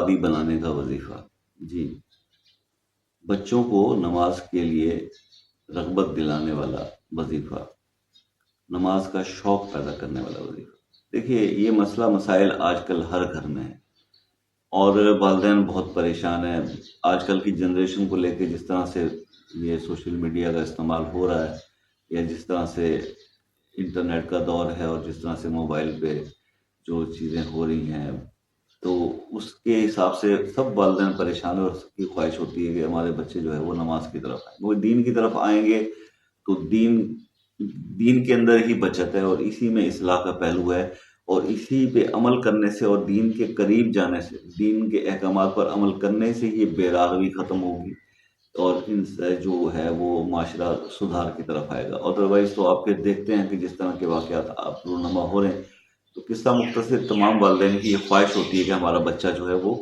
عابد بنانے کا وظیفہ۔ جی، بچوں کو نماز کے لیے رغبت دلانے والا وظیفہ، نماز کا شوق پیدا کرنے والا وظیفہ۔ دیکھیے، یہ مسئلہ مسائل آج کل ہر گھر میں ہے، اور والدین بہت پریشان ہیں آج کل کی جنریشن کو لے کے۔ جس طرح سے یہ سوشل میڈیا کا استعمال ہو رہا ہے، یا جس طرح سے انٹرنیٹ کا دور ہے، اور جس طرح سے موبائل پہ جو چیزیں ہو رہی ہیں، تو اس کے حساب سے سب والدین پریشان ہیں، اور سب کی خواہش ہوتی ہے کہ ہمارے بچے جو ہے وہ نماز کی طرف آئیں۔ وہ دین کی طرف آئیں گے تو دین کے اندر ہی بچت ہے، اور اسی میں اصلاح کا پہلو ہے، اور اسی پہ عمل کرنے سے اور دین کے قریب جانے سے، دین کے احکامات پر عمل کرنے سے یہ بے راغبی ختم ہوگی، اور ان سے جو ہے وہ معاشرہ سدھار کی طرف آئے گا۔ ادروائز تو آپ کے دیکھتے ہیں کہ جس طرح کے واقعات آپ رونما ہو رہے ہیں، تو قصہ مختصر تمام والدین کی یہ خواہش ہوتی ہے کہ ہمارا بچہ جو ہے وہ